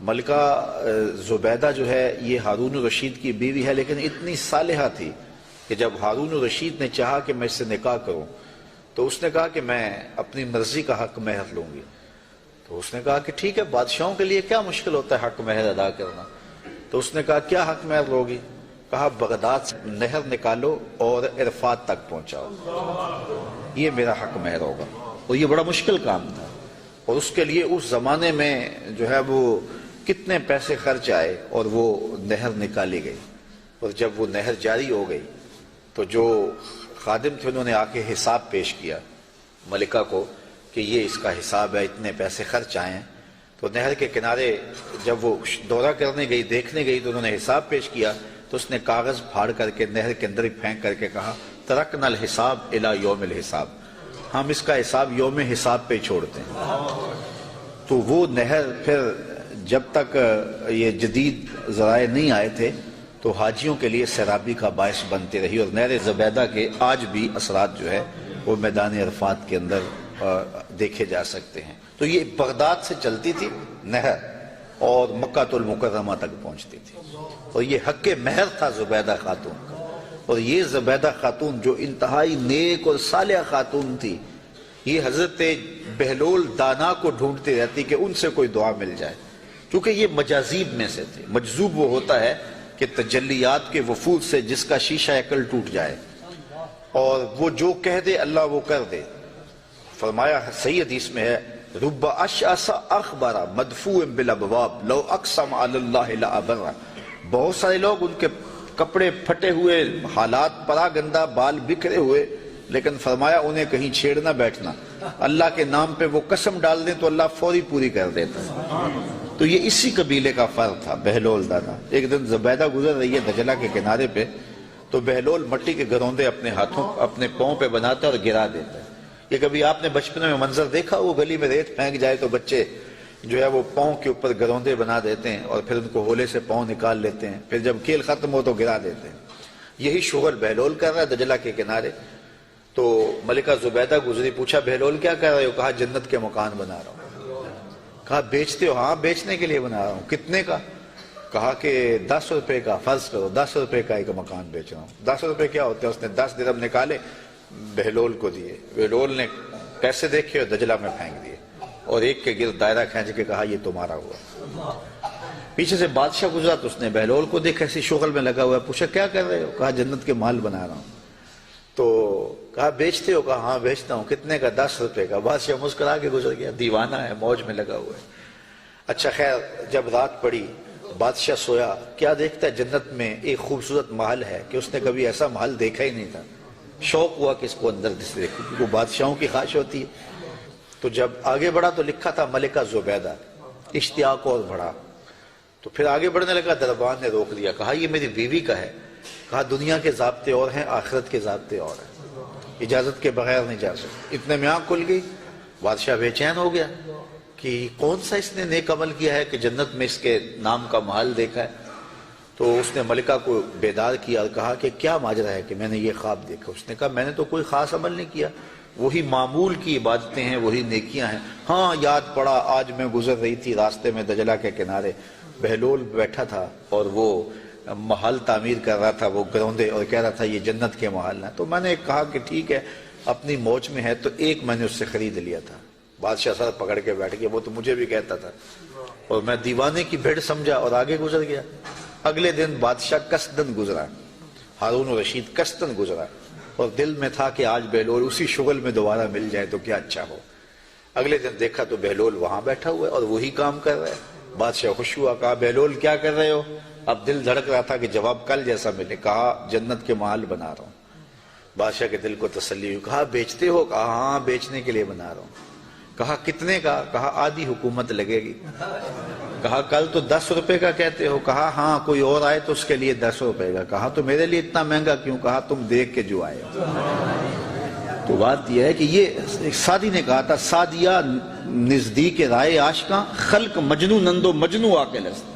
ملکہ زبیدہ جو ہے یہ ہارون الرشید کی بیوی ہے، لیکن اتنی صالحہ تھی کہ جب ہارون الرشید نے چاہا کہ میں اس سے نکاح کروں تو اس نے کہا کہ میں اپنی مرضی کا حق مہر لوں گی۔ تو اس نے کہا کہ ٹھیک ہے، بادشاہوں کے لیے کیا مشکل ہوتا ہے حق مہر ادا کرنا۔ تو اس نے کہا کیا حق مہر لوگی؟ کہا بغداد سے نہر نکالو اور عرفات تک پہنچاؤ، یہ میرا حق مہر ہوگا۔ اور یہ بڑا مشکل کام تھا، اور اس کے لیے اس زمانے میں جو ہے وہ کتنے پیسے خرچ آئے، اور وہ نہر نکالی گئی۔ اور جب وہ نہر جاری ہو گئی تو جو خادم تھے انہوں نے آ کے حساب پیش کیا ملکہ کو کہ یہ اس کا حساب ہے، اتنے پیسے خرچ آئے ہیں۔ تو نہر کے کنارے جب وہ دورہ کرنے گئی، دیکھنے گئی، تو انہوں نے حساب پیش کیا، تو اس نے کاغذ پھاڑ کر کے نہر کے اندر ہی پھینک کر کے کہا ترکنا الحساب الی یوم الحساب، ہم اس کا حساب یوم حساب پہ چھوڑتے ہیں۔ تو وہ نہر پھر جب تک یہ جدید ذرائع نہیں آئے تھے تو حاجیوں کے لیے سیرابی کا باعث بنتی رہی، اور نہر زبیدہ کے آج بھی اثرات جو ہے وہ میدان عرفات کے اندر دیکھے جا سکتے ہیں۔ تو یہ بغداد سے چلتی تھی نہر اور مکہ المکرمہ تک پہنچتی تھی، اور یہ حق مہر تھا زبیدہ خاتون کا۔ اور یہ زبیدہ خاتون جو انتہائی نیک اور صالحہ خاتون تھی، یہ حضرت بہلول دانا کو ڈھونڈتی رہتی کہ ان سے کوئی دعا مل جائے، کیونکہ یہ مجاذیب میں سے تھے۔ مجذوب وہ ہوتا ہے کہ تجلیات کے وفود سے جس کا شیشہ عقل ٹوٹ جائے اور وہ جو کہہ دے اللہ وہ کر دے۔ فرمایا صحیح حدیث میں ہے رب اشعث اخبر مدفوع بالابواب لو اقسم علی اللہ لابر، بہت سارے لوگ ان کے کپڑے پھٹے ہوئے، حالات پرا گندہ، بال بکھرے ہوئے، لیکن فرمایا انہیں کہیں چھیڑنا بیٹھنا، اللہ کے نام پہ وہ قسم ڈال دیں تو اللہ فوری پوری کر دیتا۔ تو یہ اسی قبیلے کا فرد تھا بہلول دانا۔ ایک دن زبیدہ گزر رہی ہے دجلہ کے کنارے پہ، تو بہلول مٹی کے گروندے اپنے ہاتھوں اپنے پاؤں پہ بناتا ہے اور گرا دیتا ہے۔ یہ کبھی آپ نے بچپن میں منظر دیکھا، وہ گلی میں ریت پھینک جائے تو بچے جو ہے وہ پاؤں کے اوپر گروندے بنا دیتے ہیں اور پھر ان کو ہولے سے پاؤں نکال لیتے ہیں، پھر جب کھیل ختم ہو تو گرا دیتے ہیں۔ یہی شغل بہلول کر رہا ہے دجلہ کے کنارے۔ تو ملکہ زبیدہ گزری، پوچھا بہلول کیا کر رہے ہو؟ کہا جنت کے مکان بنا رہا ہوں۔ کہا بیچتے ہو؟ ہاں بیچنے کے لیے بنا رہا ہوں۔ کتنے کا؟ کہا کہ 10 روپے کا، فرض کرو 10 روپے کا ایک مکان بیچ رہا ہوں۔ 10 روپے کیا ہوتے ہیں؟ اس نے 10 درہم نکالے، بہلول کو دیے۔ بہلول نے پیسے دیکھے اور دجلہ میں پھینک دیے، اور ایک کے گرد دائرہ کھینچ کے کہا یہ تمہارا ہوا۔ پیچھے سے بادشاہ گزرا تو اس نے بہلول کو دیکھا ایسی شغل میں لگا ہوا ہے، پوچھا کیا کر رہے ہو؟ کہا جنت کے مال بنا رہا ہوں۔ تو کہا بیچتے ہو؟ کہا ہاں بیچتا ہوں۔ کتنے کا؟ 10 روپے کا۔ بادشاہ مسکرا کے گزر گیا، دیوانہ ہے، موج میں لگا ہوا ہے۔ اچھا خیر، جب رات پڑی بادشاہ سویا، کیا دیکھتا ہے جنت میں ایک خوبصورت محل ہے کہ اس نے کبھی ایسا محل دیکھا ہی نہیں تھا۔ شوق ہوا کہ اس کو اندر سے دیکھو، کیونکہ وہ بادشاہوں کی خواہش ہوتی ہے۔ تو جب آگے بڑھا تو لکھا تھا ملکہ زبیدہ، اشتیاق اور بڑھا۔ تو پھر آگے بڑھنے لگا، دربان نے روک دیا، کہا یہ میری بیوی کا ہے۔ کہا دنیا کے ضابطے اور ہیں، آخرت کے ضابطے اور ہیں، اجازت کے بغیر نہیں جا سکتے۔ اتنے میں آنکھ کھل گئی، بادشاہ بے چین ہو گیا کہ کون سا اس نے نیک عمل کیا ہے کہ جنت میں اس کے نام کا محل دیکھا ہے۔ تو اس نے ملکہ کو بیدار کیا اور کہا کہ کیا ماجرا ہے کہ میں نے یہ خواب دیکھا؟ اس نے کہا میں نے تو کوئی خاص عمل نہیں کیا، وہی معمول کی عبادتیں ہیں، وہی نیکیاں ہیں۔ ہاں یاد پڑا، آج میں گزر رہی تھی راستے میں دجلہ کے کنارے، بہلول بیٹھا تھا اور وہ محل تعمیر کر رہا تھا، وہ گروندے، اور کہہ رہا تھا یہ جنت کے محل ہیں۔ تو میں نے کہا کہ ٹھیک ہے، اپنی موج میں ہے، تو ایک میں نے اس سے خرید لیا تھا۔ بادشاہ سر پکڑ کے بیٹھ گیا، وہ تو مجھے بھی کہتا تھا، اور میں دیوانے کی بھیڑ سمجھا اور آگے گزر گیا۔ اگلے دن بادشاہ قصدن گزرا، ہارون الرشید قصدن گزرا، اور دل میں تھا کہ آج بہلول اسی شغل میں دوبارہ مل جائے تو کیا اچھا ہو۔ اگلے دن دیکھا تو بہلول وہاں بیٹھا ہوا ہے اور وہی کام کر رہا ہے۔ بادشاہ خوش ہوا، کہا بہلول کیا کر رہے ہو؟ اب دل دھڑک رہا تھا کہ جواب کل جیسا ملے۔ کہا جنت کے محل بنا رہا ہوں۔ بادشاہ کے دل کو تسلی ہوئی، کہا بیچتے ہو؟ کہا ہاں بیچنے کے لیے بنا رہا ہوں۔ کہا کتنے کا؟ کہا آدھی حکومت لگے گی۔ کہا کل تو 10 روپے کا کہتے ہو۔ کہا ہاں کوئی اور آئے تو اس کے لیے 10 روپے کا۔ کہا تو میرے لیے اتنا مہنگا کیوں؟ کہا تم دیکھ کے جو آئے ہو۔ تو بات یہ ہے کہ یہ سعدی نے کہا تھا، سعدیہ نزدیک رائے عاشقاں، خلق مجنو نندو مجنو آ کے لست۔